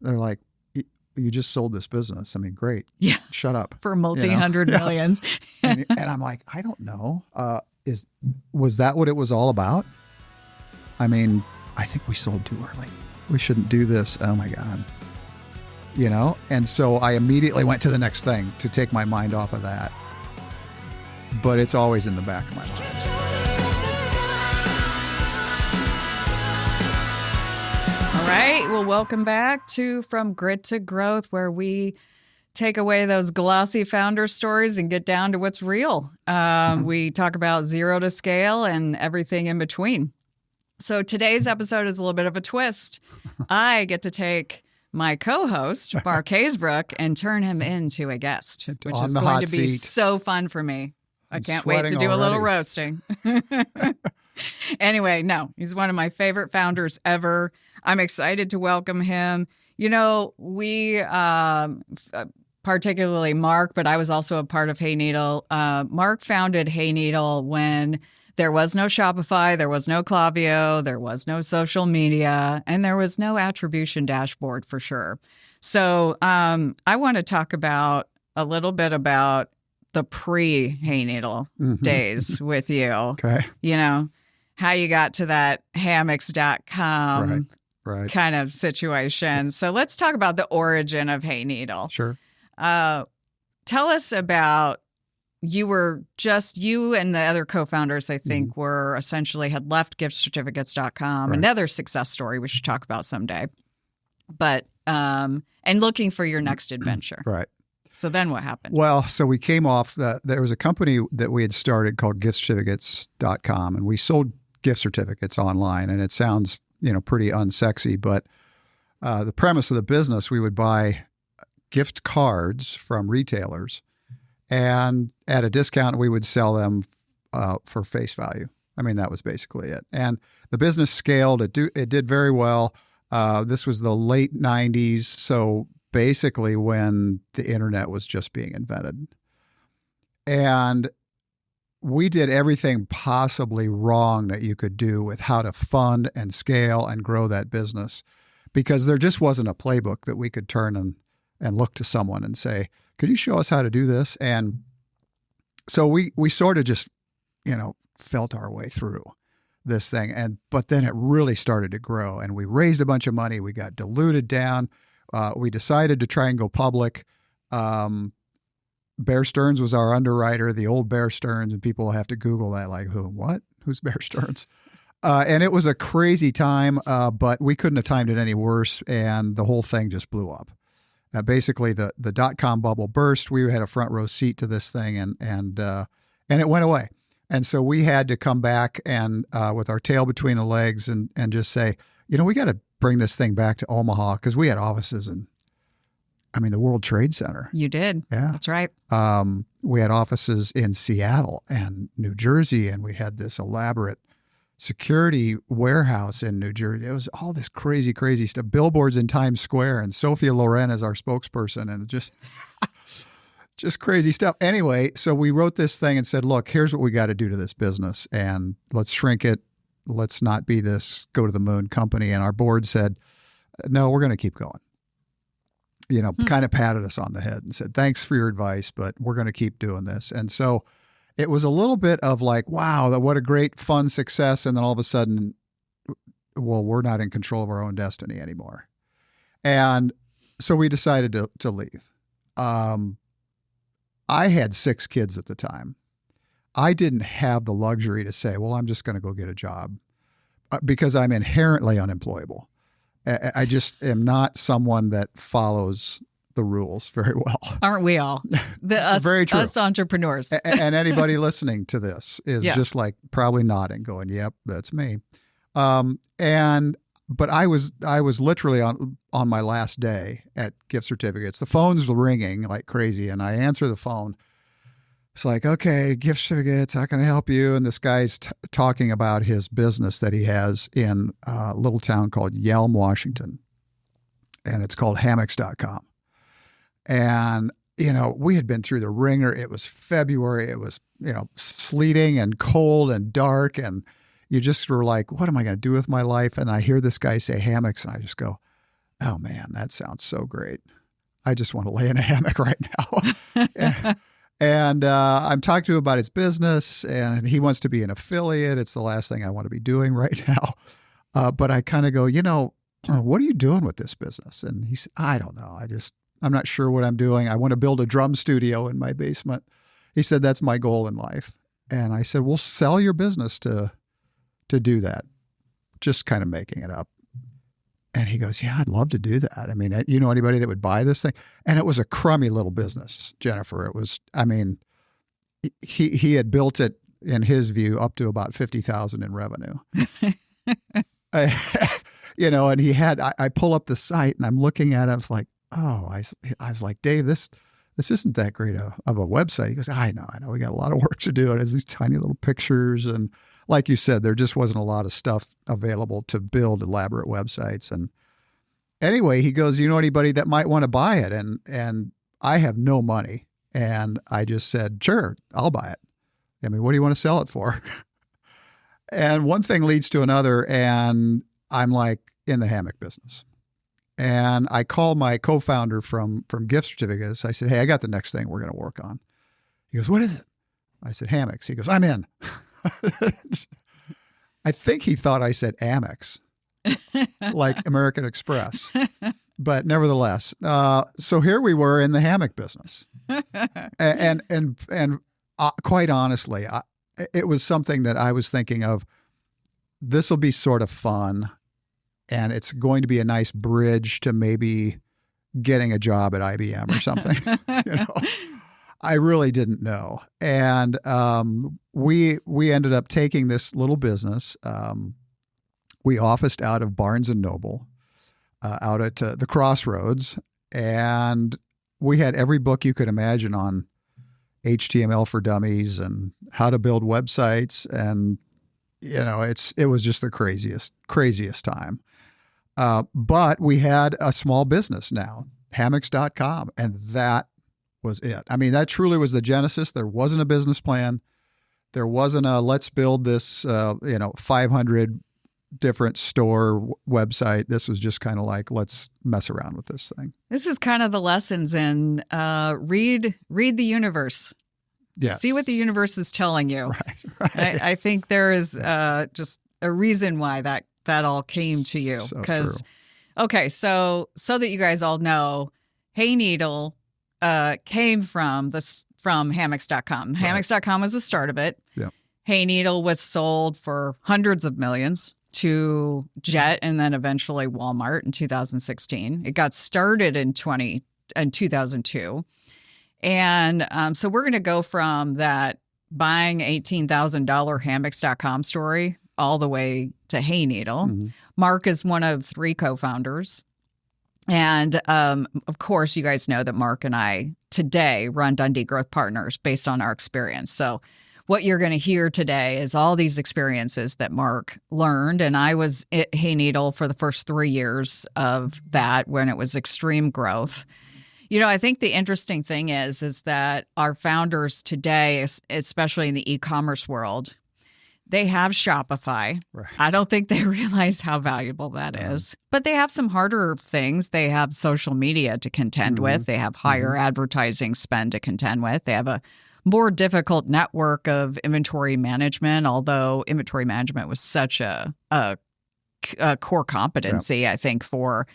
They're like, you just sold this business. I mean, great. Yeah. Shut up. For multi-hundred millions. and I'm like, I don't know. Was that what it was all about? I mean, I think we sold too early. We shouldn't do this. Oh my God. And so I immediately went to the next thing to take my mind off of that. But it's always in the back of my mind. All right. Well, welcome back to From Grit to Growth, where we take away those glossy founder stories and get down to what's real. We talk about zero to scale and everything in between. So today's episode is a little bit of a twist. I get to take my co-host, Mark Hasebroock, and turn him into a guest, which is going to be so fun for me. I can't wait to do a little roasting. Anyway, no, he's one of my favorite founders ever. I'm excited to welcome him. We, particularly Mark, but I was also a part of Hayneedle. Mark founded Hayneedle when there was no Shopify, there was no Klaviyo, there was no social media, and there was no attribution dashboard for sure. So I want to talk a little bit about the pre-Hayneedle days with you. Okay. How you got to that hammocks.com right. kind of situation. So let's talk about the origin of Hayneedle. Sure. Tell us about, you and the other co-founders, I think, were essentially had left giftcertificates.com. Right. Another success story we should talk about someday. But, and looking for your next adventure. Right. So then what happened? Well, so we came off there was a company that we had started called giftcertificates.com, and we sold gift certificates online, and it sounds, pretty unsexy, but the premise of the business, we would buy gift cards from retailers, and at a discount, we would sell them for face value. I mean, that was basically it. And the business scaled. It did very well. This was the late 90s, so basically when the internet was just being invented. And we did everything possibly wrong that you could do with how to fund and scale and grow that business, because there just wasn't a playbook that we could turn and look to someone and say, could you show us how to do this? And so we sort of just, felt our way through this thing. But then it really started to grow, and we raised a bunch of money. We got diluted down. We decided to try and go public. Bear Stearns was our underwriter, the old Bear Stearns, and people have to Google that, like, who's Bear Stearns? And it was a crazy time, but we couldn't have timed it any worse, and the whole thing just blew up. Basically, the dot-com bubble burst. We had a front row seat to this thing, and it went away. And so we had to come back and with our tail between the legs and just say, we got to bring this thing back to Omaha, because we had offices in, the World Trade Center. You did. Yeah. That's right. We had offices in Seattle and New Jersey, and we had this elaborate security warehouse in New Jersey. It was all this crazy, crazy stuff. Billboards in Times Square, and Sophia Loren as our spokesperson, and just crazy stuff. Anyway, so we wrote this thing and said, look, here's what we got to do to this business, and let's shrink it. Let's not be this go to the moon company. And our board said, no, we're going to keep going. Kind of patted us on the head and said, thanks for your advice, but we're going to keep doing this. And so it was a little bit of like, wow, what a great, fun success. And then all of a sudden, well, we're not in control of our own destiny anymore. And so we decided to leave. I had 6 kids at the time. I didn't have the luxury to say, well, I'm just going to go get a job because I'm inherently unemployable. I just am not someone that follows the rules very well. Aren't we all? Very true. Us entrepreneurs. And anybody listening to this is just like probably nodding, going, yep, that's me. But I was literally on my last day at gift certificates. The phone's ringing like crazy, and I answer the phone. It's like, okay, gift certificates, how can I help you? And this guy's talking about his business that he has in a little town called Yelm, Washington. And it's called hammocks.com. And, we had been through the ringer. It was February. It was, sleeting and cold and dark. And you just were like, what am I going to do with my life? And I hear this guy say hammocks, and I just go, oh man, that sounds so great. I just want to lay in a hammock right now. And I'm talking to him about his business, and he wants to be an affiliate. It's the last thing I want to be doing right now. But I kind of go, what are you doing with this business? And he said, I don't know. I'm not sure what I'm doing. I want to build a drum studio in my basement. He said, that's my goal in life. And I said, well, sell your business to do that. Just kind of making it up. And he goes, yeah, I'd love to do that. I mean, you know anybody that would buy this thing? And it was a crummy little business, Jennifer. It was, I mean, he had built it, in his view, up to about $50,000 in revenue. And he had, I pull up the site and I'm looking at it. I was like, I was like, Dave, this isn't that great of a website. He goes, I know. We got a lot of work to do. It has these tiny little pictures. And like you said, there just wasn't a lot of stuff available to build elaborate websites. And anyway, he goes, you know anybody that might want to buy it? And I have no money. And I just said, sure, I'll buy it. I mean, what do you want to sell it for? And one thing leads to another. And I'm like in the hammock business. And I called my co-founder from Gift Certificates. I said, hey, I got the next thing we're going to work on. He goes, what is it? I said, hammocks. He goes, I'm in. I think he thought I said Amex, like American Express. But nevertheless, so here we were in the hammock business. And quite honestly, it was something that I was thinking of, this will be sort of fun. And it's going to be a nice bridge to maybe getting a job at IBM or something. I really didn't know. And we ended up taking this little business. We officed out of Barnes & Noble, out at the Crossroads. And we had every book you could imagine on HTML for dummies and how to build websites. And, it was just the craziest time. But we had a small business now, hammocks.com, and that was it. I mean, that truly was the genesis. There wasn't a business plan. There wasn't a let's build this, 500 different store website. This was just kind of like, let's mess around with this thing. This is kind of the lessons in read the universe. Yes. See what the universe is telling you. Right. I think there is just a reason why that all came to you. Because, okay, so that you guys all know, Hayneedle came from hammocks.com. Right. Hammocks.com was the start of it. Yeah. Hayneedle was sold for hundreds of millions to Jet and then eventually Walmart in 2016. It got started in 2002. And so we're going to go from that buying $18,000 hammocks.com story all the way to Hayneedle. Mm-hmm. Mark is one of 3 co-founders. And of course, you guys know that Mark and I today run Dundee Growth Partners based on our experience. So what you're going to hear today is all these experiences that Mark learned. And I was at Hayneedle for the first 3 years of that when it was extreme growth. I think the interesting thing is that our founders today, especially in the e-commerce world, they have Shopify. Right. I don't think they realize how valuable that is. But they have some harder things. They have social media to contend with. They have higher advertising spend to contend with. They have a more difficult network of inventory management, although inventory management was such a core competency, I think, for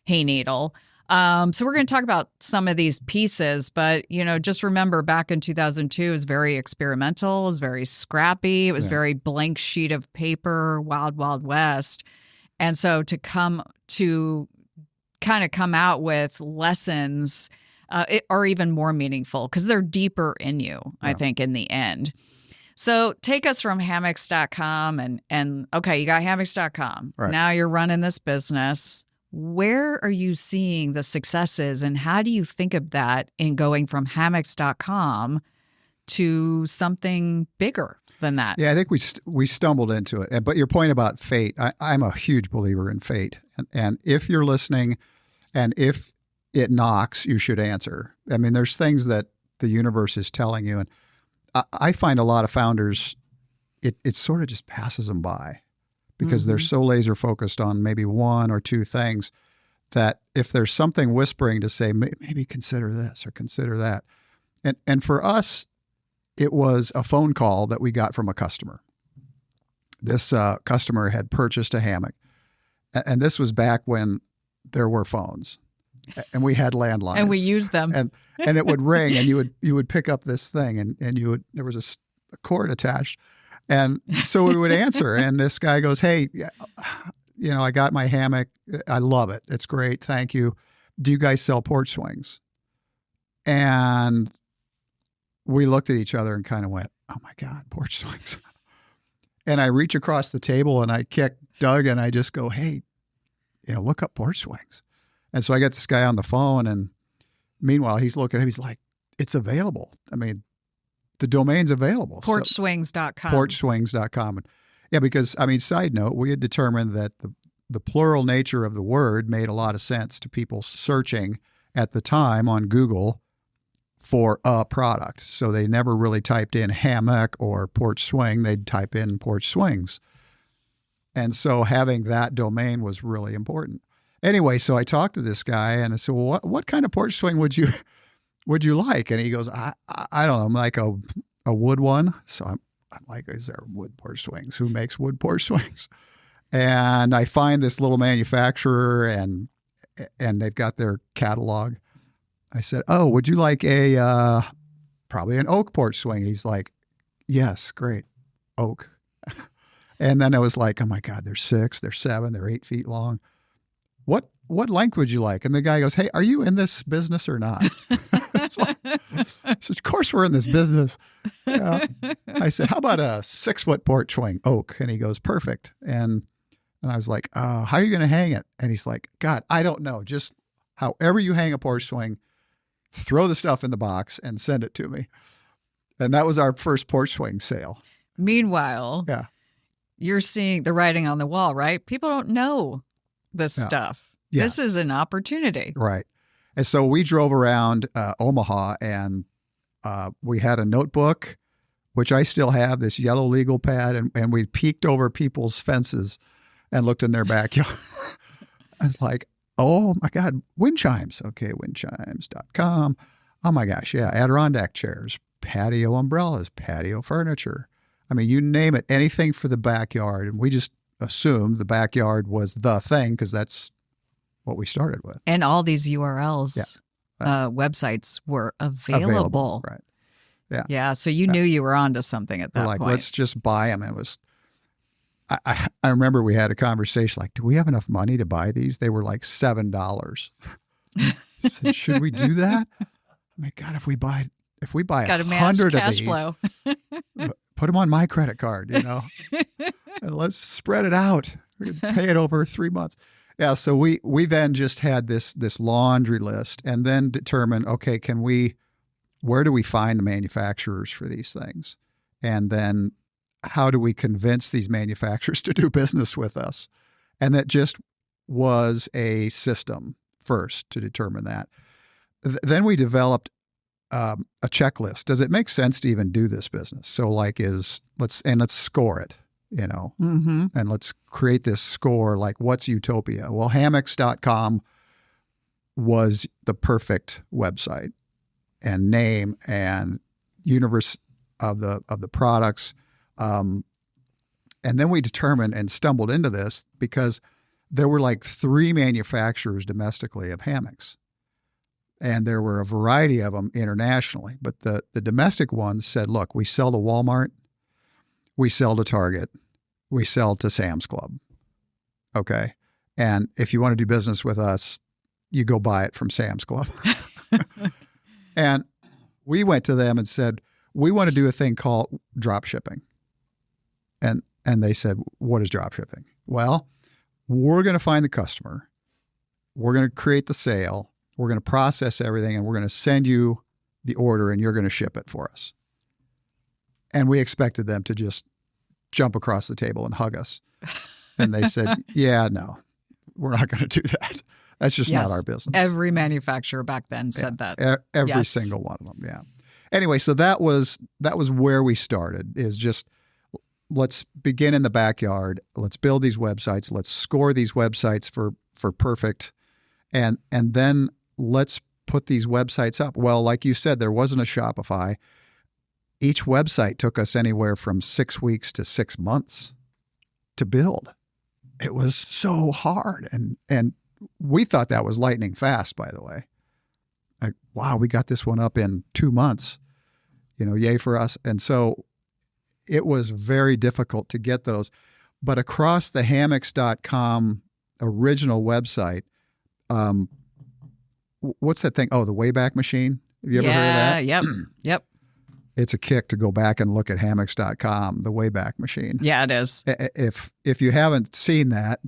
Hayneedle. So we're going to talk about some of these pieces, but, just remember back in 2002, it was very experimental, it was very scrappy, it was very blank sheet of paper, wild, wild west. And so to come out with lessons are even more meaningful because they're deeper in you, I think, in the end. So take us from hammocks.com and okay, you got hammocks.com. Right. Now you're running this business. Where are you seeing the successes and how do you think of that in going from hammocks.com to something bigger than that? Yeah, I think we stumbled into it. But your point about fate, I'm a huge believer in fate. And if you're listening and if it knocks, you should answer. I mean, there's things that the universe is telling you. And I find a lot of founders, it sort of just passes them by. Because they're so laser focused on maybe one or two things that if there's something whispering to say, maybe consider this or consider that. And for us, it was a phone call that we got from a customer. This customer had purchased a hammock. And this was back when there were phones and we had landlines. And we used them. And it would ring and you would pick up this thing and there was a cord attached. And so we would answer. And this guy goes, hey, I got my hammock. I love it. It's great. Thank you. Do you guys sell porch swings? And we looked at each other and kind of went, oh my God, porch swings. And I reach across the table and I kick Doug and I just go, hey, look up porch swings. And so I get this guy on the phone and meanwhile he's looking at him, he's like, it's available. I mean, the domain's available. Porchswings.com. Porchswings.com. Yeah, because, side note, we had determined that the plural nature of the word made a lot of sense to people searching at the time on Google for a product. So they never really typed in hammock or porch swing. They'd type in porch swings. And so having that domain was really important. Anyway, so I talked to this guy and I said, well, what kind of porch swing would you like? And he goes, I don't know, I'm like a wood one. So I'm like, is there wood porch swings? Who makes wood porch swings? And I find this little manufacturer and they've got their catalog. I said, oh, would you like probably an oak porch swing? He's like, yes, great, oak. And then I was like, oh my God, they're 6, they're 7, they're 8 feet long. What length would you like? And the guy goes, hey, are you in this business or not? Like, of course we're in this business. I said, how about a 6-foot porch swing, oak? And he goes, perfect. And I was like, how are you going to hang it? And he's like, God, I don't know. Just however you hang a porch swing, throw the stuff in the box and send it to me. And that was our first porch swing sale. Meanwhile, you're seeing the writing on the wall, right? People don't know this stuff. Yes. This is an opportunity. Right. And so we drove around Omaha and we had a notebook, which I still have, this yellow legal pad, and we peeked over people's fences and looked in their backyard. I was like, oh my God, wind chimes. Okay, windchimes.com. Oh my gosh, yeah, Adirondack chairs, patio umbrellas, patio furniture. I mean, you name it, anything for the backyard. And we just assumed the backyard was the thing because that's what we started with. And all these URLs, websites were available. Right. Yeah. Yeah. So you knew you were onto something at that point. Let's just buy them. It was, I remember we had a conversation like, do we have enough money to buy these? They were like $7. I said, should we do that? Oh my God, if we buy 100 of these, flow. Put them on my credit card, and let's spread it out. We can pay it over 3 months. Yeah, so we then just had this laundry list and then determined, okay, where do we find the manufacturers for these things? And then how do we convince these manufacturers to do business with us? And that just was a system first to determine that. Then we developed a checklist. Does it make sense to even do this business? So let's score it. And let's create this score like what's utopia? Well, hammocks.com was the perfect website and name and universe of the products. And then we determined and stumbled into this because there were like 3 manufacturers domestically of hammocks. And there were a variety of them internationally. But the domestic ones said, look, we sell to Walmart, we sell to Target, we sell to Sam's Club. Okay. And if you want to do business with us, you go buy it from Sam's Club. And we went to them and said, we want to do a thing called drop shipping. And they said, what is drop shipping? Well, we're going to find the customer. We're going to create the sale. We're going to process everything and we're going to send you the order and you're going to ship it for us. And we expected them to just jump across the table and hug us. And they said, yeah, no, we're not going to do that. That's just not our business. Every manufacturer back then said that. Every single one of them. Yeah. Anyway, so that was where we started, is just let's begin in the backyard. Let's build these websites. Let's score these websites for perfect. And then let's put these websites up. Well, like you said, there wasn't a Shopify. Each website took us anywhere from 6 weeks to 6 months to build. It was so hard. And we thought that was lightning fast, by the way. Like, wow, we got this one up in 2 months. Yay for us. And so it was very difficult to get those. But across the hammocks.com original website, what's that thing? Oh, the Wayback Machine. Have you ever heard of that? Yep. It's a kick to go back and look at hammocks.com, the Wayback Machine. Yeah, it is. If you haven't seen that,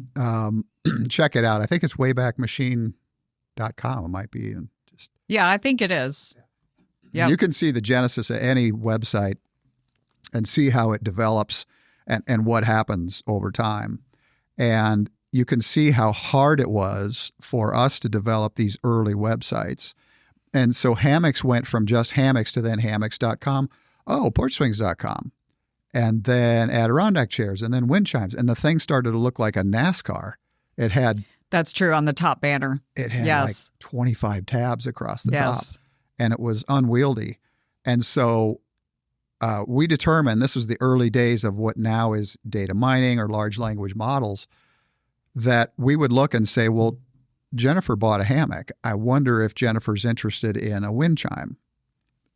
check it out. I think it's waybackmachine.com. It might be. Yeah, I think it is. Yep. You can see the genesis of any website and see how it develops and what happens over time. And you can see how hard it was for us to develop these early websites. And so Hammocks went from just Hammocks to then hammocks.com, porchswings.com, and then Adirondack chairs, and then wind chimes. And the thing started to look like a NASCAR. It had... That's true, on the top banner. It had like 25 tabs across the top, and it was unwieldy. And so we determined, this was the early days of what now is data mining or large language models, that we would look and say, well, Jennifer bought a hammock. I wonder if Jennifer's interested in a wind chime.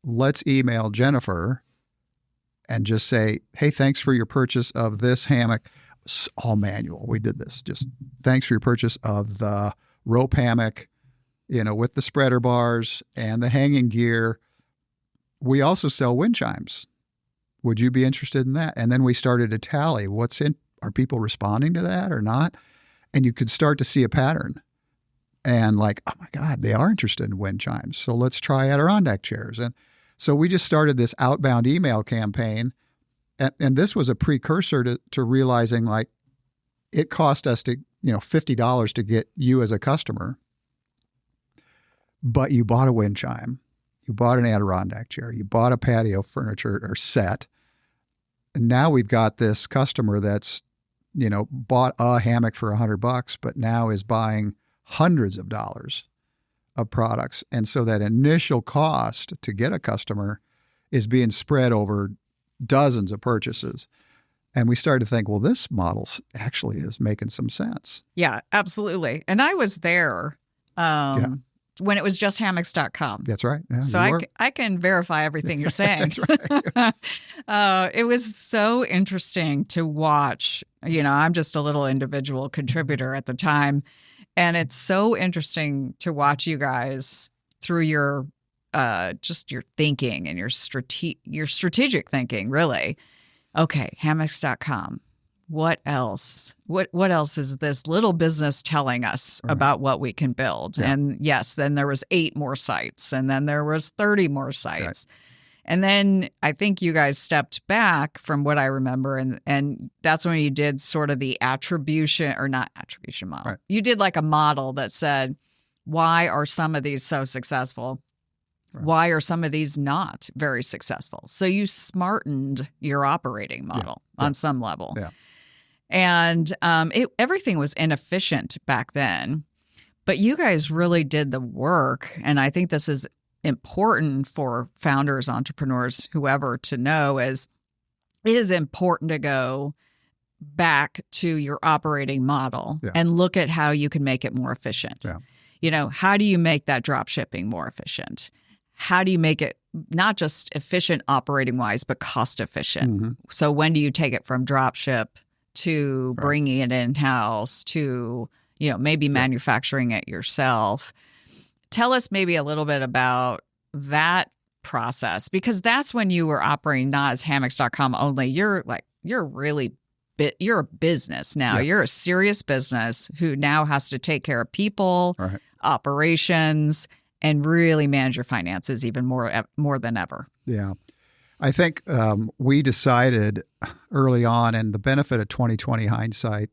Let's email Jennifer and just say, hey, thanks for your purchase of this hammock. All manual. We did this. Just thanks for your purchase of the rope hammock, with the spreader bars and the hanging gear. We also sell wind chimes. Would you be interested in that? And then we started to tally are people responding to that or not? And you could start to see a pattern. And like, oh my God, they are interested in wind chimes. So let's try Adirondack chairs. And so we just started this outbound email campaign. And this was a precursor to realizing, like, it cost us $50 to get you as a customer. But you bought a wind chime. You bought an Adirondack chair. You bought a patio furniture or set. And now we've got this customer that's, bought a hammock for $100, but now is buying hundreds of dollars of products. And so that initial cost to get a customer is being spread over dozens of purchases. And we started to think, well, this model actually is making some sense. Yeah, absolutely. And I was there when it was just hammocks.com. That's right. Yeah, so I can verify everything you're saying. That's right. It was so interesting to watch. I'm just a little individual contributor at the time. And it's so interesting to watch you guys through your just your thinking and your strategic thinking, really. Okay, hammocks.com. What else? What else is this little business telling us about what we can build? Yeah. And yes, then there was 8 more sites, and then there was 30 more sites. Right. And then I think you guys stepped back from what I remember, and that's when you did sort of the attribution, or not attribution model. Right. You did like a model that said, why are some of these so successful? Right. Why are some of these not very successful? So you smartened your operating model on some level. Yeah. And everything was inefficient back then, but you guys really did the work. And I think this is important for founders, entrepreneurs, whoever, to know is it is important to go back to your operating model and look at how you can make it more efficient. Yeah. How do you make that drop shipping more efficient? How do you make it not just efficient operating wise, but cost efficient? Mm-hmm. So when do you take it from drop ship to bringing it in-house to, maybe manufacturing it yourself? Tell us maybe a little bit about that process, because that's when you were operating not as hammocks.com only. You're a business now. Yeah. You're a serious business who now has to take care of people, operations, and really manage your finances even more than ever. Yeah. I think we decided early on, and the benefit of 2020 hindsight,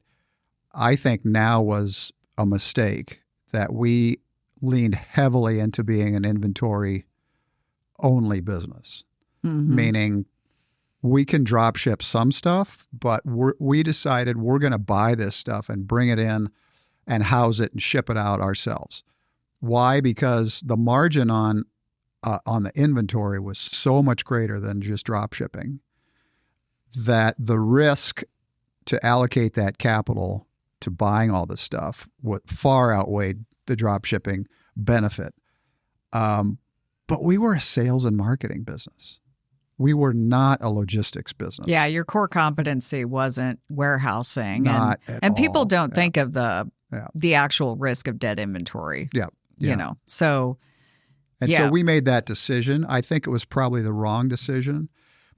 I think now was a mistake, that we leaned heavily into being an inventory-only business, meaning we can drop ship some stuff, but we decided we're going to buy this stuff and bring it in and house it and ship it out ourselves. Why? Because the margin on the inventory was so much greater than just drop shipping that the risk to allocate that capital to buying all this stuff would far outweighed the drop shipping benefit. But we were a sales and marketing business. We were not a logistics business. Yeah, your core competency wasn't warehousing. Not at and all. people don't think of the actual risk of dead inventory. Yeah. You know, so. And so we made that decision. I think it was probably the wrong decision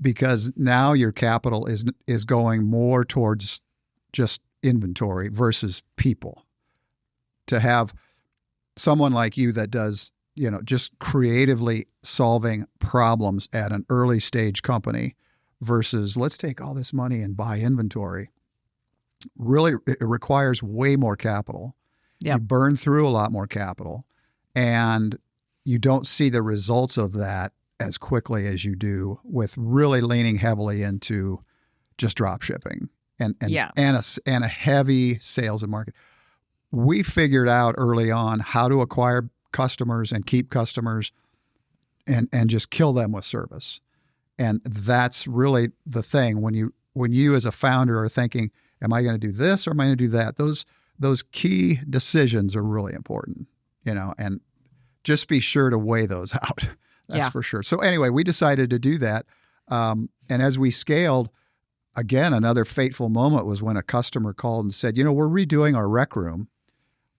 because now your capital is going more towards just inventory versus people. To have someone like you that does, just creatively solving problems at an early stage company versus let's take all this money and buy inventory. Really, it requires way more capital. Yep. You burn through a lot more capital and you don't see the results of that as quickly as you do with really leaning heavily into just drop shipping and a heavy sales and marketing. We figured out early on how to acquire customers and keep customers and just kill them with service. And that's really the thing when you as a founder are thinking, am I going to do this or am I going to do that? Those key decisions are really important, and just be sure to weigh those out. That's for sure. So anyway, we decided to do that. And as we scaled, again, another fateful moment was when a customer called and said, we're redoing our rec room.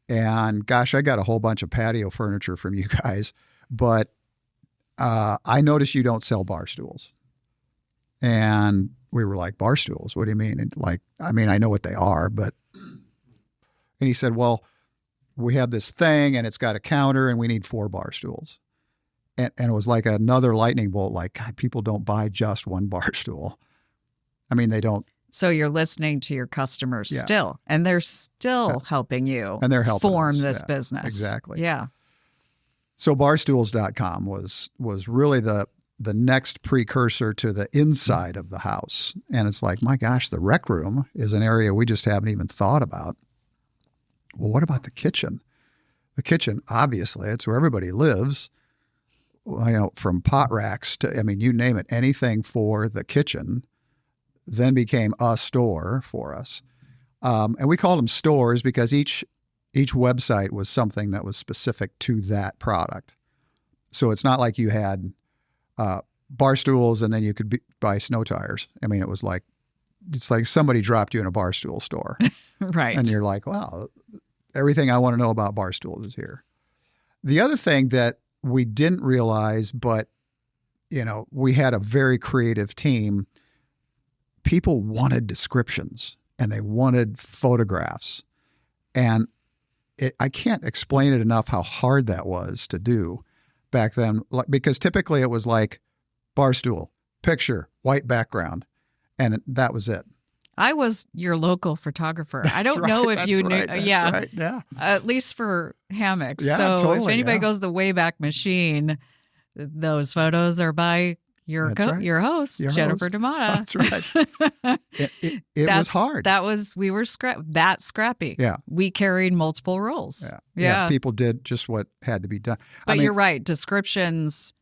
And gosh, I got a whole bunch of patio furniture from you guys, but I noticed you don't sell bar stools. And we were like, bar stools? What do you mean? And I know what they are, but, and he said, well, we have this thing and it's got a counter and we need 4 bar stools. And it was like another lightning bolt, like, God, people don't buy just one bar stool. They don't. So you're listening to your customers still, and they're still helping you and they're helping form us. this business. Exactly. Yeah. So barstools.com was really the next precursor to the inside of the house. And it's like, my gosh, the rec room is an area we just haven't even thought about. Well, what about the kitchen? The kitchen, obviously, it's where everybody lives. From pot racks to, you name it, anything for the kitchen then became a store for us. And we called them stores because each website was something that was specific to that product. So it's not like you had bar stools and then you could buy snow tires. It's like somebody dropped you in a bar stool store. Right. And you're like, wow, everything I want to know about bar stools is here. The other thing that we didn't realize, but, we had a very creative team. People wanted descriptions and they wanted photographs. And I can't explain it enough how hard that was to do back then, because typically it was like bar stool, picture, white background, and that was it. I was your local photographer. I don't know if you knew. That's yeah. right. Yeah. At least for hammocks. Yeah, so totally, if anybody goes the Wayback Machine, those photos are by your host, Jennifer D'Amata. That's right. It was hard. We were scrappy. Yeah. We carried multiple roles. Yeah. People did just what had to be done. But you're right. Descriptions,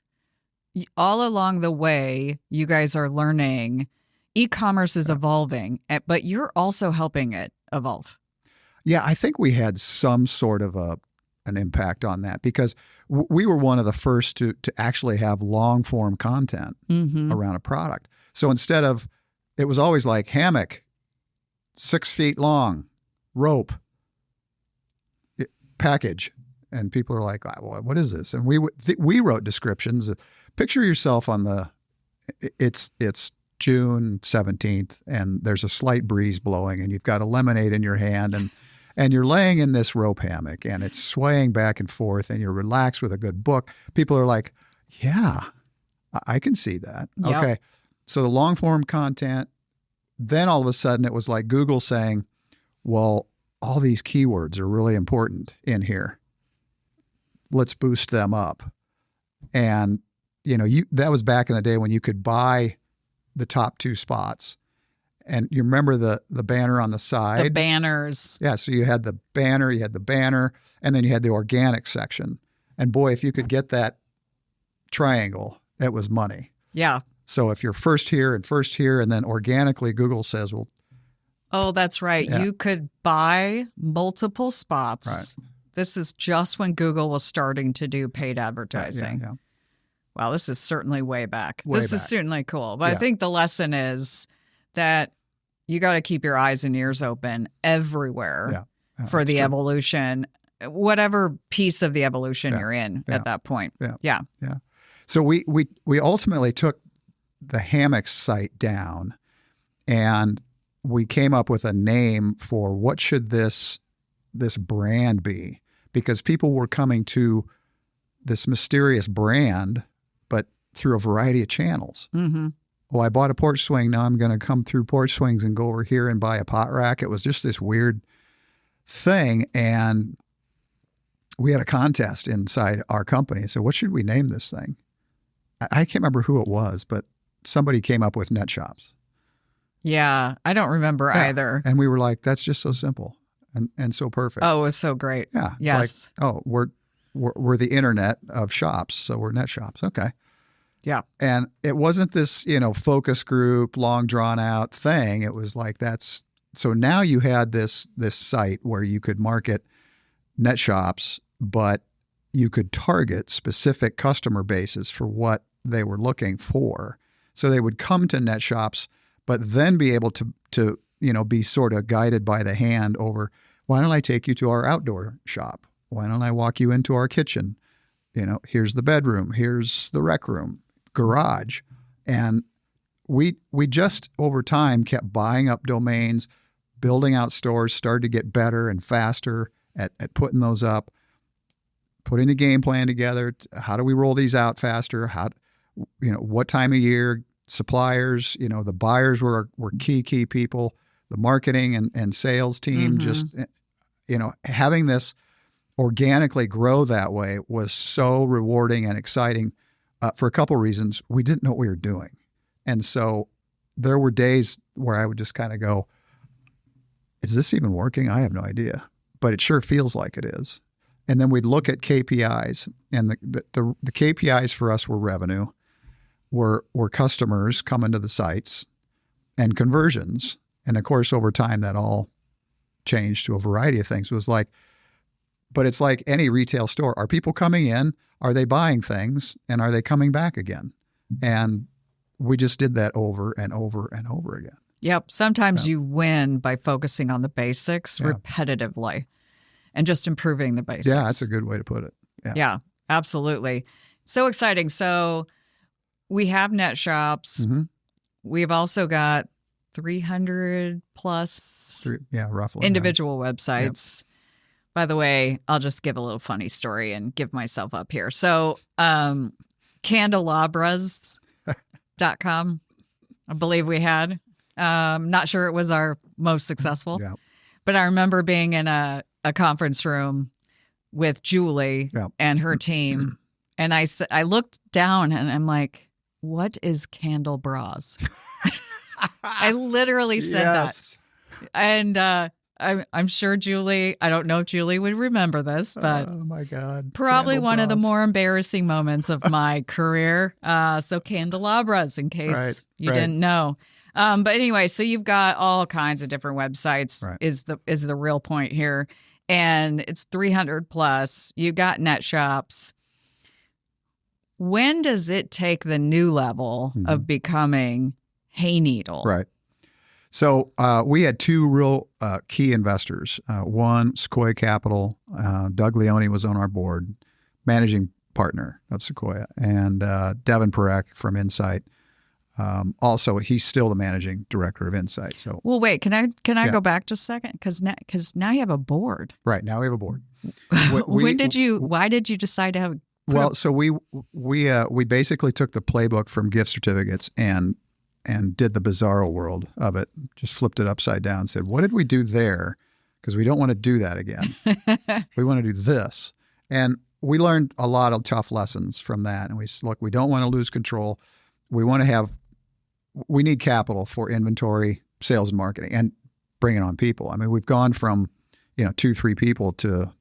all along the way, you guys are learning. E-commerce is evolving, but you're also helping it evolve. Yeah, I think we had some sort of an impact on that because we were one of the first to actually have long-form content around a product. So instead of, it was always like hammock, 6 feet long, rope, package. And people are like, what is this? And we wrote descriptions. Picture yourself on it's June 17th and there's a slight breeze blowing and you've got a lemonade in your hand and you're laying in this rope hammock and it's swaying back and forth and you're relaxed with a good book. People are like, yeah, I can see that. Yep. Okay. So the long form content, then all of a sudden it was like Google saying, well, all these keywords are really important in here. Let's boost them up. And, that was back in the day when you could buy the top 2 spots And you remember the banner on the side? The banners. Yeah, so you had the banner, and then you had the organic section. And boy, if you could get that triangle, that was money. Yeah. So if you're first here, and then organically Google says, well. Oh, that's right. Yeah. You could buy multiple spots. Right. This is just when Google was starting to do paid advertising. Yeah. Wow, this is certainly way back. Way This is back. certainly cool. But I Yeah. think the lesson is that you got to keep your eyes and ears open everywhere for the evolution, whatever piece of the evolution you're in at that point. Yeah. So we ultimately took the hammocks site down, and we came up with a name for what should this brand be, because people were coming to this mysterious brand, but through a variety of channels. Mm-hmm. Oh, I bought a porch swing. Now I'm going to come through porch swings and go over here and buy a pot rack. It was just this weird thing. And we had a contest inside our company. So what should we name this thing? I can't remember who it was, but somebody came up with net shops. Yeah, I don't remember either. And we were like, that's just so simple and so perfect. Oh, it was so great. Yeah. It's Yes. like, oh, we're the internet of shops. So we're net shops. Okay. Yeah. And it wasn't this, focus group, long drawn out thing. It was like so now you had this site where you could market net shops, but you could target specific customer bases for what they were looking for. So they would come to net shops, but then be able to be sort of guided by the hand over, why don't I take you to our outdoor shop? Why don't I walk you into our kitchen? Here's the bedroom, here's the rec room, garage. And we just over time kept buying up domains, building out stores, started to get better and faster at putting those up, putting the game plan together. How do we roll these out faster? What time of year, suppliers, the buyers were key people, the marketing and sales team, just, having this organically grow that way was so rewarding and exciting for a couple of reasons. We didn't know what we were doing. And so there were days where I would just kind of go, is this even working? I have no idea, but it sure feels like it is. And then we'd look at KPIs, and the KPIs for us were revenue, were customers coming to the sites, and conversions. And of course, over time, that all changed to a variety of things. It was like, but it's like any retail store. Are people coming in? Are they buying things? And are they coming back again? And we just did that over and over and over again. Yep. Sometimes you win by focusing on the basics repetitively and just improving the basics. Yeah, that's a good way to put it. Yeah, absolutely. So exciting. So we have net shops. Mm-hmm. We've also got 300 plus roughly individual websites. Yep. By the way, I'll just give a little funny story and give myself up here. So candelabras.com, I believe we had. Not sure it was our most successful, but I remember being in a conference room with Julie and her team. And I looked down and I'm like, what is Candle Bras? I literally said that. And I'm sure Julie, I don't know if Julie would remember this, but oh my God, probably Candle one Bras. of the more embarrassing moments of my career. So candelabras, in case you didn't know. But anyway, so you've got all kinds of different websites is the real point here. And it's 300 plus. You've got net shops. When does it take the new level of becoming Hayneedle? Right. So we had two real key investors. One, Sequoia Capital. Doug Leone was on our board, managing partner of Sequoia, and Devin Perek from Insight. Also, he's still the managing director of Insight. So, well, wait, can I go back just a second? Because now you have a board. Right, now we have a board. Why did you decide to have? So we basically took the playbook from gift certificates and did the bizarro world of it. Just flipped it upside down and said, what did we do there? Because we don't want to do that again. We want to do this. And we learned a lot of tough lessons from that. And we said, look, we don't want to lose control. We need capital for inventory sales and marketing and bringing on people. I mean, we've gone from, 2-3 people to,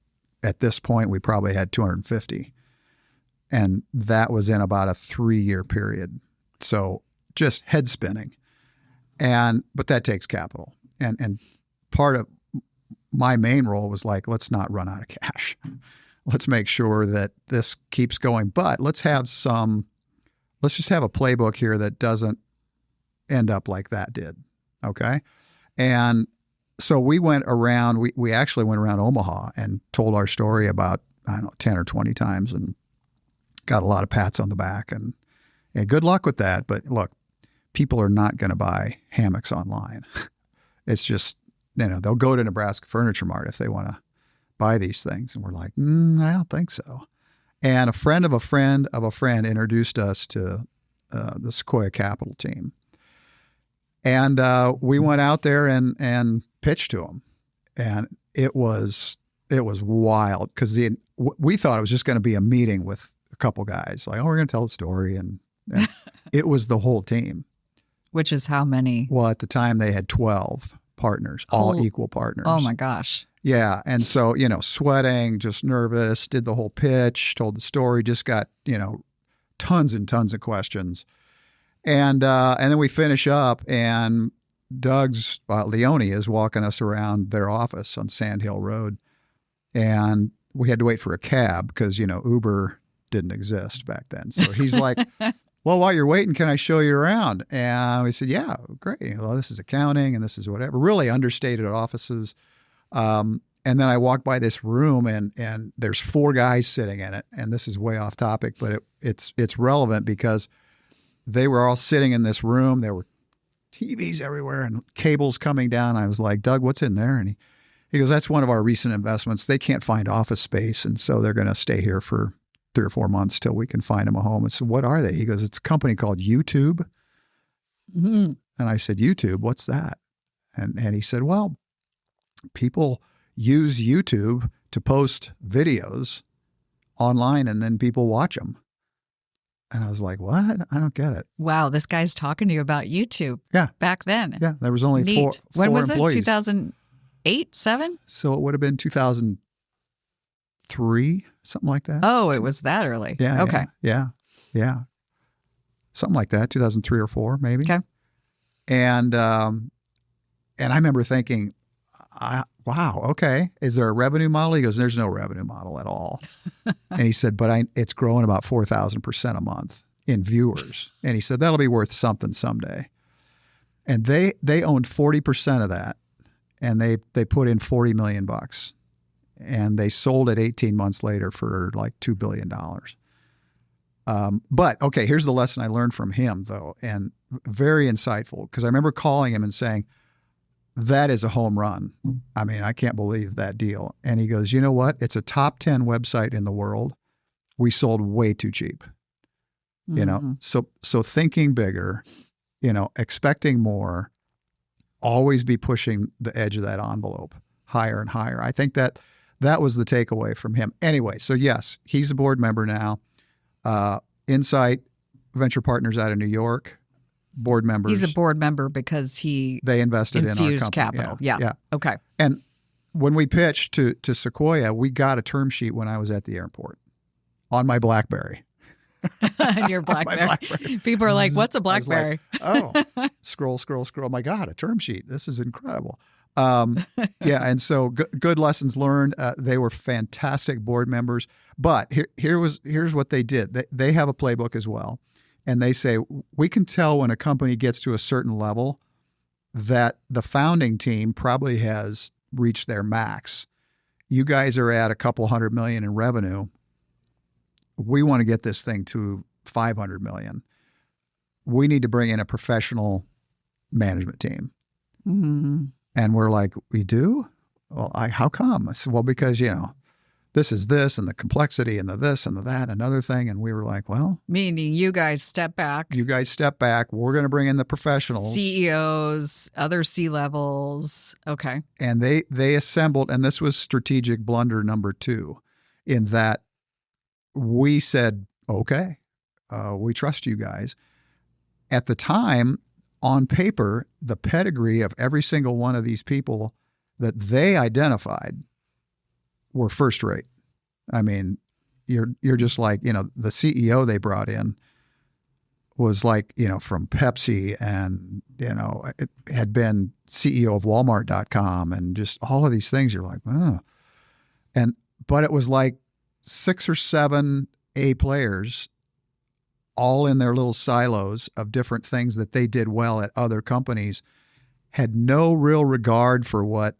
at this point, we probably had 250. And that was in about a 3-year period. So just head spinning. But that takes capital. And part of my main role was like, let's not run out of cash. Let's make sure that this keeps going. But let's just have a playbook here that doesn't end up like that did. Okay. And so we went around, we actually went around Omaha and told our story about, 10 or 20 times and got a lot of pats on the back and good luck with that. But look, people are not going to buy hammocks online. It's just, they'll go to Nebraska Furniture Mart if they want to buy these things. And we're like, I don't think so. And a friend of a friend of a friend introduced us to the Sequoia Capital team. And we went out there and pitched to them. And it was wild because we thought it was just going to be a meeting with a couple guys. Like, we're going to tell the story. And it was the whole team. Which is how many? Well, at the time they had 12 partners, all equal partners. Oh my gosh. Yeah. And so, sweating, just nervous, did the whole pitch, told the story, just got, tons and tons of questions. And then we finish up and Doug's Leone is walking us around their office on Sand Hill Road. And we had to wait for a cab because, Uber didn't exist back then. So he's like, well, while you're waiting, can I show you around? And we said, yeah, great. Well, this is accounting and this is whatever, really understated offices. And then I walked by this room and there's 4 guys sitting in it. And this is way off topic, but it's relevant because they were all sitting in this room. There were TVs everywhere and cables coming down. I was like, Doug, what's in there? And he goes, that's one of our recent investments. They can't find office space. And so they're going to stay here for 3 or 4 months till we can find them a home. I said, what are they? He goes, it's a company called YouTube. Mm-hmm. And I said, YouTube, what's that? And he said, well, people use YouTube to post videos online and then people watch them. And I was like, what? I don't get it. Wow, this guy's talking to you about YouTube. Yeah. Back then. Yeah, there was only four When was employees. it? 2008, 7? So it would have been 2003, something like that. Oh, it was that early. Yeah. Okay. Yeah. Something like that, 2003 or 4 maybe. Okay. And I remember thinking, wow, okay. Is there a revenue model? He goes, there's no revenue model at all. And he said, but it's growing about 4,000% a month in viewers. And he said, that'll be worth something someday. And they owned 40% of that. And they put in $40 million. And they sold it 18 months later for like $2 billion. But okay, here's the lesson I learned from him though. And very insightful because I remember calling him and saying, that is a home run. I mean, I can't believe that deal. And he goes, you know what? It's a top 10 website in the world. We sold way too cheap. Mm-hmm. So thinking bigger, expecting more, always be pushing the edge of that envelope higher and higher. I think that was the takeaway from him. Anyway, so yes, he's a board member now. Insight Venture Partners out of New York. Board members. He's a board member because they invested in our company. Infused capital. Yeah. Okay. And when we pitched to Sequoia, we got a term sheet when I was at the airport on my BlackBerry. Your BlackBerry. People are like, what's a BlackBerry? Like, scroll. My God, a term sheet. This is incredible. And so good lessons learned. They were fantastic board members. But here's what they did. They have a playbook as well. And they say, we can tell when a company gets to a certain level that the founding team probably has reached their max. You guys are at a couple $100 million in revenue. We want to get this thing to $500 million. We need to bring in a professional management team. Mm-hmm. And we're like, we do? Well, how come? I said, well, because, this is this and the complexity and the this and the that, another thing. And we were like, well. Meaning you guys step back. We're going to bring in the professionals. CEOs, other C-levels. Okay. And they assembled, and this was strategic blunder number 2, in that we said, okay, we trust you guys. At the time, on paper, the pedigree of every single one of these people that they identified were first rate. I mean, you're just like, the CEO they brought in was like, from Pepsi, and, it had been CEO of Walmart.com and just all of these things. You're like, oh. But it was like 6 or 7 A players all in their little silos of different things that they did well at other companies, had no real regard for what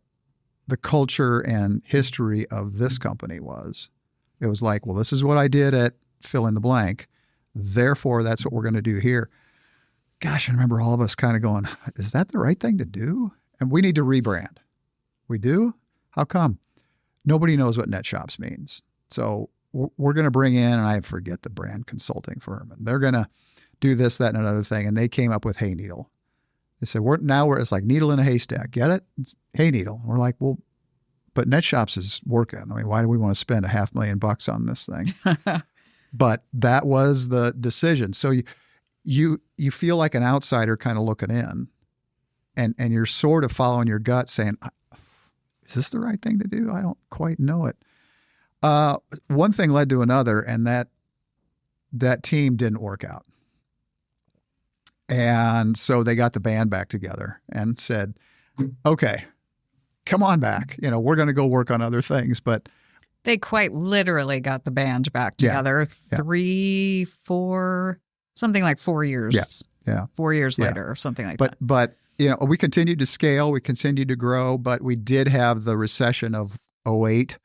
the culture and history of this company was. It was like, well, this is what I did at fill in the blank. Therefore, that's what we're going to do here. Gosh, I remember all of us kind of going, is that the right thing to do? And we need to rebrand. We do? How come? Nobody knows what NetShops means. So we're going to bring in, and I forget the brand consulting firm, and they're going to do this, that, and another thing. And they came up with Hayneedle. They said, it's like needle in a haystack. Get it? It's Hayneedle. We're like, well, but NetShops is working. I mean, why do we want to spend $500,000 on this thing? But that was the decision. So you feel like an outsider kind of looking in, and you're sort of following your gut saying, is this the right thing to do? I don't quite know it. One thing led to another, and that team didn't work out. And so they got the band back together and said, okay, come on back. We're going to go work on other things. But they quite literally got the band back together 3, 4, something like 4 years. Yeah. 4 years later or something like that. But we continued to scale. We continued to grow. But we did have the recession of 2008.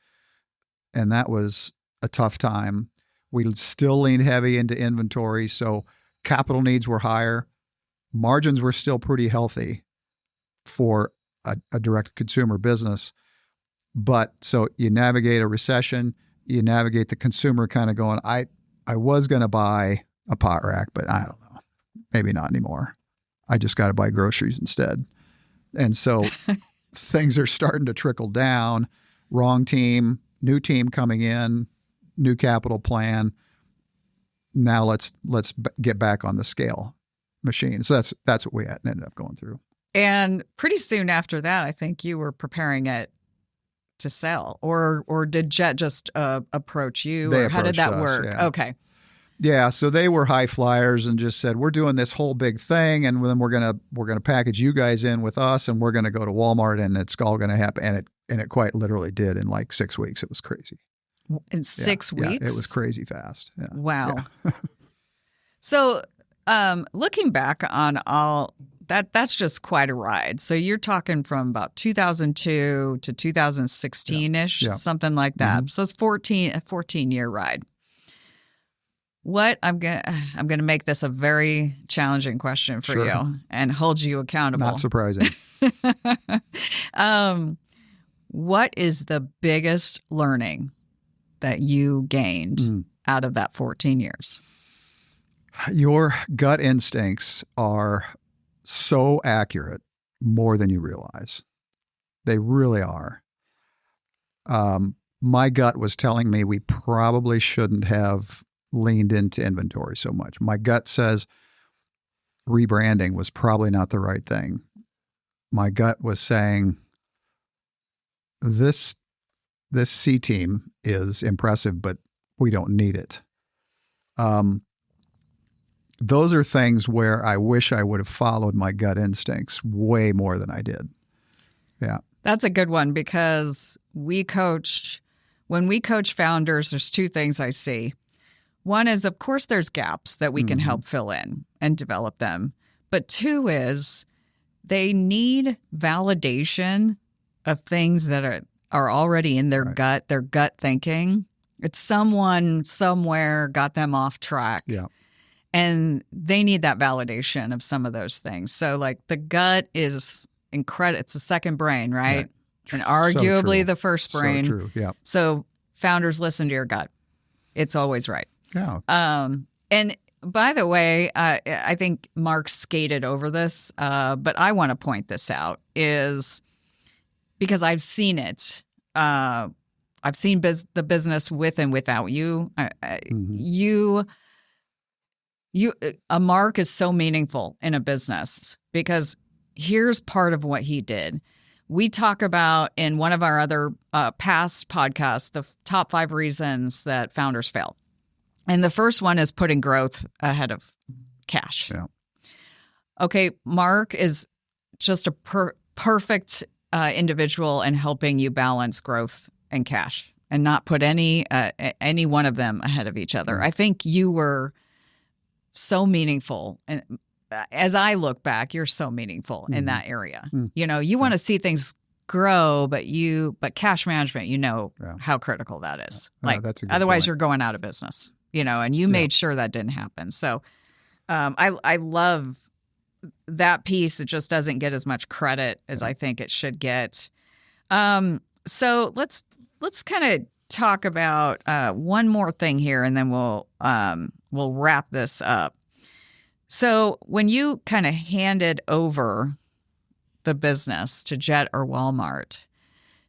And that was a tough time. We still leaned heavy into inventory. So capital needs were higher. Margins were still pretty healthy for a direct consumer business. But so you navigate a recession, you navigate the consumer kind of going, I was going to buy a pot rack, but I don't know, maybe not anymore. I just got to buy groceries instead. And so things are starting to trickle down. Wrong team, new team coming in, new capital plan. Now let's get back on the scale machine. So that's what we ended up going through. And pretty soon after that, I think you were preparing it to sell, or did Jet just approach you? They or how did that work? Yeah. Okay. Yeah, so they were high flyers and just said, we're doing this whole big thing, and then we're gonna package you guys in with us, and we're gonna go to Walmart, and it's all gonna happen. And it quite literally did in like 6 weeks. It was crazy. In 6 weeks? Yeah, it was crazy fast. Yeah. Wow. Yeah. So looking back on all that's just quite a ride. So you're talking from about 2002 to 2016-ish, something like that. Mm-hmm. So it's a 14-year ride. What I'm gonna make this a very challenging question for you and hold you accountable. Not surprising. What is the biggest learning that you gained out of that 14 years? Your gut instincts are so accurate, more than you realize. They really are. My gut was telling me we probably shouldn't have leaned into inventory so much. My gut says rebranding was probably not the right thing. My gut was saying this C team is impressive, but we don't need it. Those are things where I wish I would have followed my gut instincts way more than I did. Yeah. That's a good one, because when we coach founders, there's 2 things I see. One is, of course, there's gaps that we can help fill in and develop them. But 2 is they need validation of things that are already in their gut, their gut thinking. It's someone somewhere got them off track. Yeah. And they need that validation of some of those things. So like the gut is incredible. It's the second brain, right? And arguably the first brain. So true, yeah. So founders, listen to your gut. It's always right. Yeah. And by the way, I think Mark skated over this, but I want to point this out, is because I've seen it. I've seen the business with and without you. You a mark is so meaningful in a business because here's part of what he did. We talk about in one of our other past podcasts, the top 5 reasons that founders fail. And the first one is putting growth ahead of cash. Yeah. Okay, Mark is just a perfect individual in helping you balance growth and cash and not put any one of them ahead of each other. I think you were so meaningful. And as I look back, you're so meaningful in that area. You know, you want to see things grow, but cash management, how critical that is. Like, that's a good otherwise point. you're going out of business, and you made sure that didn't happen. So I love that piece. It just doesn't get as much credit as I think it should get. So let's kind of talk about one more thing here, and then we'll wrap this up. So when you kind of handed over the business to Jet or Walmart,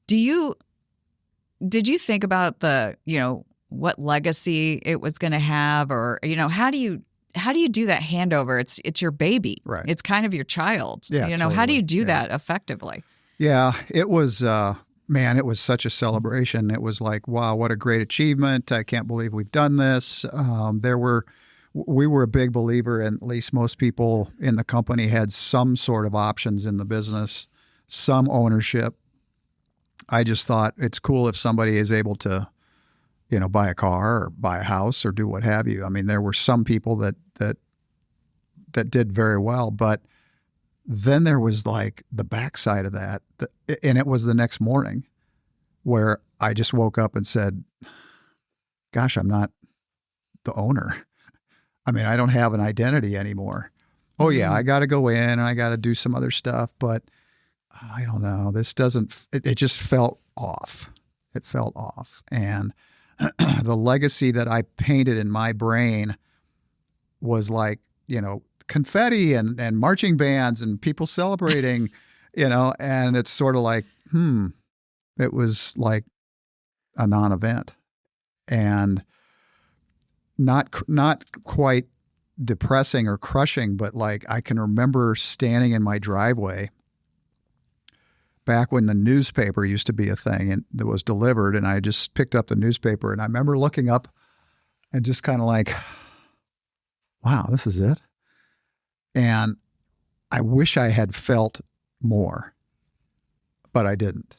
did you think about what legacy it was going to have, or how do you do that handover? It's your baby, right? It's kind of your child. Yeah, totally. How do you do that effectively? Yeah, it was. Man, it was such a celebration. It was like, wow, what a great achievement! I can't believe we've done this. We were a big believer, and at least most people in the company had some sort of options in the business, some ownership. I just thought it's cool if somebody is able to, buy a car or buy a house or do what have you. I mean, there were some people that did very well, but then there was like the backside of that, and it was the next morning where I just woke up and said, gosh, I'm not the owner. I mean, I don't have an identity anymore. Oh, yeah, I got to go in and I got to do some other stuff, but I don't know. This doesn't, it just felt off. It felt off. And the legacy that I painted in my brain was like, confetti and marching bands and people celebrating, and it's sort of like, it was like a non-event. And not quite depressing or crushing, but like I can remember standing in my driveway back when the newspaper used to be a thing and that was delivered, and I just picked up the newspaper and I remember looking up and just kind of like, wow, this is it. And I wish I had felt more, but I didn't.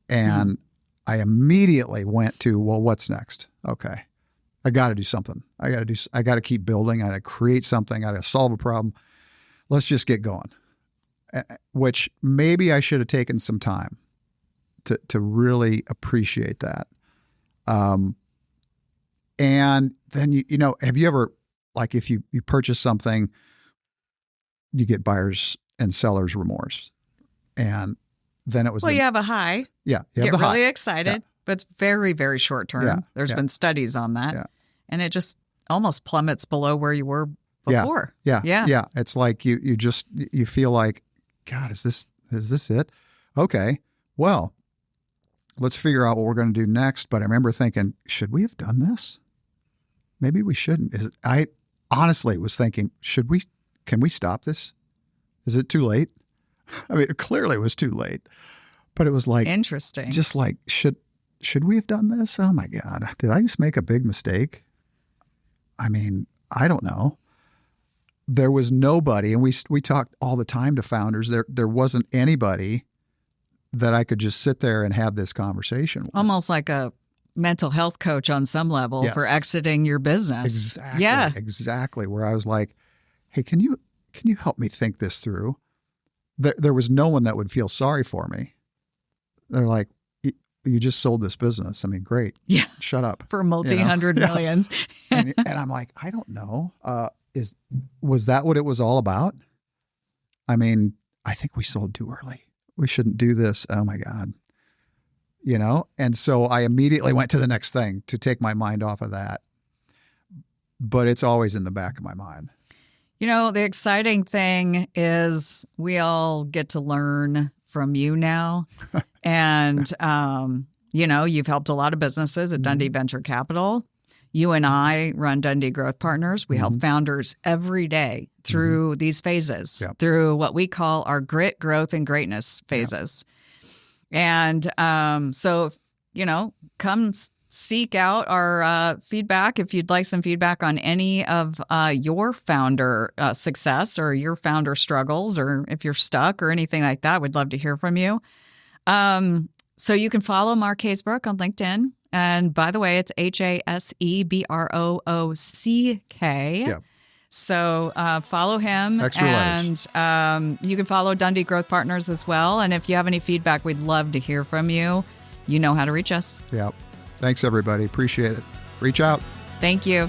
And I immediately went to, well, what's next? Okay. I got to do something. I got to keep building. I got to create something. I got to solve a problem. Let's just get going. Which maybe I should have taken some time to really appreciate that. And then, have you ever, like if you purchase something, you get buyer's and seller's remorse. And then it was, you have a high. Yeah. You get really excited, but it's very, very short term. Yeah, There's been studies on that. Yeah. And it just almost plummets below where you were before. Yeah. It's like you feel like, God, is this it? Okay. Well, let's figure out what we're going to do next. But I remember thinking, should we have done this? Maybe we shouldn't. I honestly was thinking, can we stop this? Is it too late? I mean, it clearly was too late, but it was like, interesting. Just like, should we have done this? Oh my God. Did I just make a big mistake? I mean, I don't know. There was nobody, and we talked all the time to founders. There wasn't anybody that I could just sit there and have this conversation with. Almost like a mental health coach on some level for exiting your business. Exactly. Yeah. Exactly. Where I was like, hey, can you help me think this through? There was no one that would feel sorry for me. They're like, you just sold this business. I mean, great. Yeah. Shut up. For multi-hundred millions. and I'm like, I don't know. Was that what it was all about? I mean, I think we sold too early. We shouldn't do this. Oh my God. And so I immediately went to the next thing to take my mind off of that. But it's always in the back of my mind. The exciting thing is we all get to learn from you now. And, you've helped a lot of businesses at Dundee Venture Capital. You and I run Dundee Growth Partners. We help founders every day through these phases, through what we call our grit, growth, and greatness phases. And so, come seek out our feedback if you'd like some feedback on any of your founder success or your founder struggles, or if you're stuck or anything like that. We'd love to hear from you. So you can follow Mark Hasebroock on LinkedIn. And by the way, it's Hasebroock. Yeah. So follow him. Extra letters. And you can follow Dundee Growth Partners as well. And if you have any feedback, we'd love to hear from you. You know how to reach us. Yeah. Thanks, everybody. Appreciate it. Reach out. Thank you.